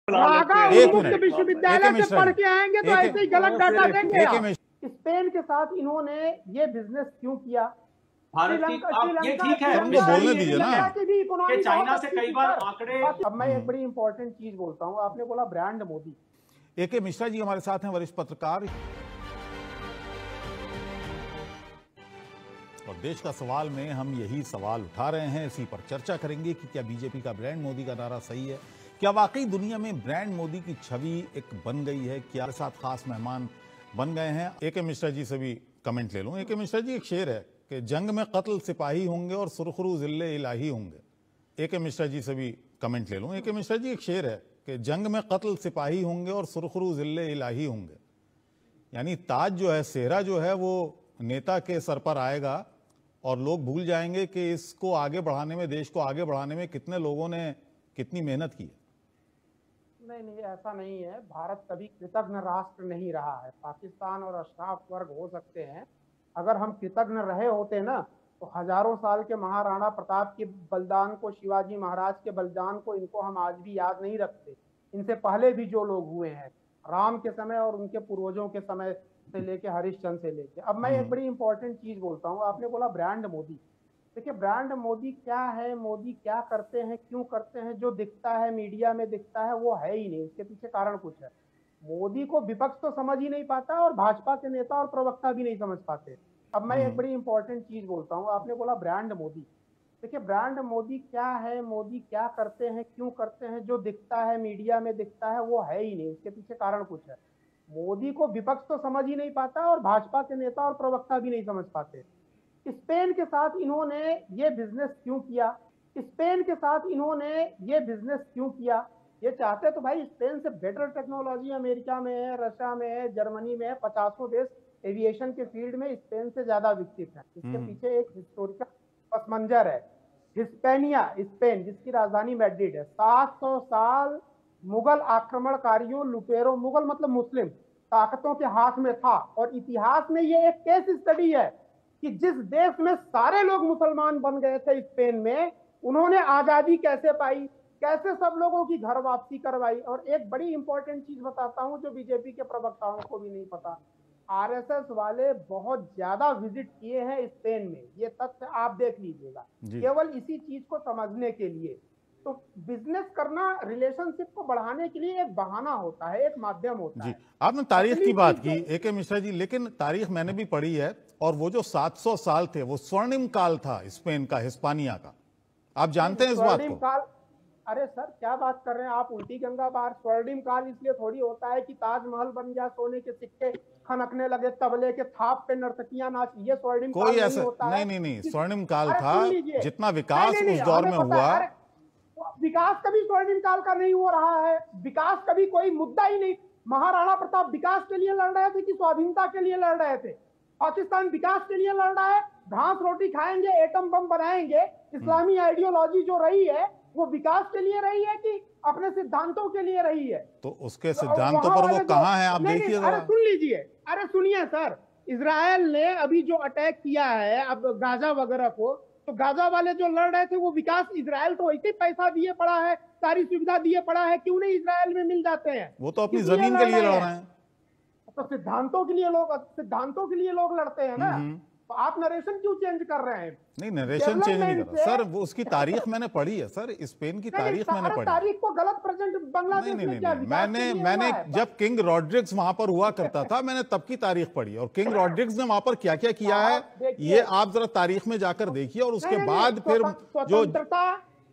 रागा एक उन्मुक्त मिनट, विश्वविद्यालय से पढ़ के आएंगे तो ऐसे ही गलत डाटा देंगे आप। मिनट। स्पेन के साथ इन्होंने ये बिजनेस क्यों किया? भारत की ये ठीक है, उनको बोलने दीजिए ना की भी इकोनॉमी चाइना से कई बार आंकड़े। अब मैं एक बड़ी इंपॉर्टेंट चीज बोलता हूँ, आपने बोला ब्रांड मोदी। ए.के. मिश्रा जी हमारे साथ हैं, वरिष्ठ पत्रकार। और देश का सवाल में हम यही सवाल उठा रहे हैं, इसी पर चर्चा करेंगे कि क्या बीजेपी का ब्रांड मोदी का नारा सही है, क्या वाकई दुनिया में ब्रांड मोदी की छवि एक बन गई है, क्या साथ खास मेहमान बन गए हैं। ए.के. मिश्रा जी से भी कमेंट ले लूं। ए.के. मिश्रा जी, एक शेर है कि जंग में कत्ल सिपाही होंगे और सुरखरू जिल्ले इलाही होंगे। ए.के. मिश्रा जी से भी कमेंट ले लूं। ए.के. मिश्रा जी, एक शेर है कि जंग में कत्ल सिपाही होंगे और सुरखरू जिल्ले इलाही होंगे। यानी ताज जो है, सेहरा जो है, वो नेता के सर पर आएगा और लोग भूल जाएंगे कि इसको आगे बढ़ाने में, देश को आगे बढ़ाने में कितने लोगों ने कितनी मेहनत की है। नहीं, ऐसा नहीं है। भारत कभी कृतज्ञ राष्ट्र नहीं रहा है। पाकिस्तान और अशराफ वर्ग हो सकते हैं, अगर हम कृतज्ञ रहे होते ना तो हजारों साल के महाराणा प्रताप के बलिदान को, शिवाजी महाराज के बलिदान को, इनको हम आज भी याद नहीं रखते। इनसे पहले भी जो लोग हुए हैं, राम के समय और उनके पूर्वजों के समय से लेके हरिश्चंद्र से लेके। अब मैं एक बड़ी इंपॉर्टेंट चीज बोलता हूँ, आपने बोला ब्रांड मोदी। देखिए, ब्रांड मोदी क्या है, मोदी क्या करते हैं, क्यों करते हैं, जो दिखता है मीडिया में दिखता है वो है ही नहीं, इसके पीछे कारण कुछ है। मोदी को विपक्ष तो समझ ही नहीं पाता और भाजपा के नेता और प्रवक्ता भी नहीं समझ पाते। अब मैं एक बड़ी इंपॉर्टेंट चीज बोलता हूँ, आपने बोला ब्रांड मोदी। देखिए, ब्रांड मोदी क्या है, मोदी क्या करते हैं, क्यों करते हैं, जो दिखता है मीडिया में दिखता है वो है ही नहीं, इसके पीछे कारण कुछ है। मोदी को विपक्ष तो समझ ही नहीं पाता और भाजपा के नेता और प्रवक्ता भी नहीं समझ पाते। स्पेन के साथ इन्होंने ये बिजनेस क्यों किया? स्पेन के साथ इन्होंने ये बिजनेस क्यों किया? ये चाहते तो भाई स्पेन से बेटर टेक्नोलॉजी अमेरिका में है, रशिया में है, जर्मनी में है। 50 देश एविएशन के फील्ड में स्पेन से ज्यादा विकसित है। इसके पीछे एक हिस्टोरिकल पस मंजर है। हिस्पेनिया, स्पेन, जिसकी राजधानी मैड्रिड है, 700 साल मुगल आक्रमणकारियों, लुटेरों, मुगल मतलब मुस्लिम ताकतों के हाथ में था। और इतिहास में ये एक केस स्टडी है कि जिस देश में सारे लोग मुसलमान बन गए थे, स्पेन में, उन्होंने आजादी कैसे पाई, कैसे सब लोगों की घर वापसी करवाई। और एक बड़ी इंपॉर्टेंट चीज बताता हूं जो बीजेपी के प्रवक्ताओं को भी नहीं पता, आरएसएस वाले बहुत ज्यादा विजिट किए हैं स्पेन में। ये तथ्य आप देख लीजिएगा, केवल इसी चीज को समझने के लिए। तो बिजनेस करना रिलेशनशिप को बढ़ाने के लिए एक बहाना होता है, एक माध्यम होता है। आपने तारीख की बात की ए.के. मिश्रा जी, लेकिन तारीख मैंने भी पढ़ी है और वो जो 700 साल थे वो स्वर्णिम काल था स्पेन का, हिस्पानिया का। आप जानते हैं इस बात को? अरे सर, क्या बात कर रहे हैं आप, उल्टी गंगा पार। स्वर्णिम काल इसलिए थोड़ी होता है कि ताजमहल बन गया, सोने के सिक्के खनकने लगे, तबले के थाप पे नर्तकियां नाच, ये स्वर्णिम काल नहीं होता है। नहीं, स्वर्णिम काल था। जितना विकास उस दौर में हुआ, विकास कभी स्वर्णिम काल का नहीं हो रहा है। विकास कभी कोई मुद्दा ही नहीं। महाराणा प्रताप विकास के लिए लड़ रहे थे कि स्वाधीनता के लिए लड़ रहे थे? पाकिस्तान विकास के लिए लड़ रहा है। घास रोटी खाएंगे, एटम बम बनाएंगे। इस्लामी आइडियोलॉजी जो रही है वो विकास के लिए रही है कि अपने सिद्धांतों के लिए रही है? तो उसके सिद्धांतों पर वो कहां है, आप देखिए। अरे सुन लीजिए, अरे सुनिए सर, इजराइल ने अभी जो अटैक किया है अब गाजा वगैरह को, तो गाजा वाले जो लड़ रहे थे वो विकास, इजराइल तो वैसे पैसा दिए पड़ा है, सारी सुविधा दिए पड़ा है, क्यों नहीं इजराइल में मिल जाते हैं? वो तो अपनी जमीन के लिए लड़ रहे हैं। तो सिद्धांतों के लिए लोग लड़ते हैं ना। तो आप नरेशन क्यों चेंज कर रहे हैं? नहीं, नरेशन चेंज नहीं कर रहा सर, वो उसकी तारीख मैंने पढ़ी है सर, स्पेन की तारीख मैंने पढ़ी। तारीख को गलत प्रेजेंट बांग्लादेश में क्या? मैंने जब किंग रॉड्रिग्स वहां पर हुआ करता था, मैंने तब की तारीख पढ़ी। और किंग रॉड्रिग्स ने वहां पर क्या क्या किया है ये आप जरा तारीख में जाकर देखिए। और उसके बाद फिर जो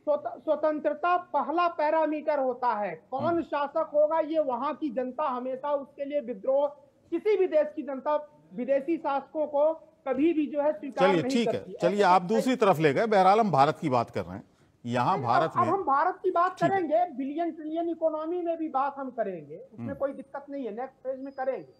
स्वतंत्रता पहला पैरामीटर होता है। कौन शासक होगा ये वहां की जनता हमेशा उसके लिए विद्रोह, किसी भी देश की जनता विदेशी शासकों को कभी भी जो है स्वीकार नहीं करती। ठीक है, चलिए आप दूसरी तरफ ले गए। बहरहाल हम भारत की बात कर रहे हैं यहाँ। भारत में अब हम भारत की बात करेंगे, बिलियन ट्रिलियन इकोनॉमी में भी बात हम करेंगे, उसमें कोई दिक्कत नहीं है, नेक्स्ट फेज में करेंगे।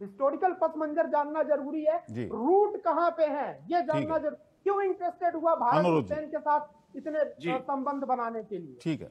हिस्टोरिकल पथ मंजर जानना जरूरी है, रूट कहाँ पे है ये जानना जरूरी। क्यों इंटरेस्टेड हुआ भारत स्पेन के साथ इतने संबंध बनाने के लिए? ठीक है।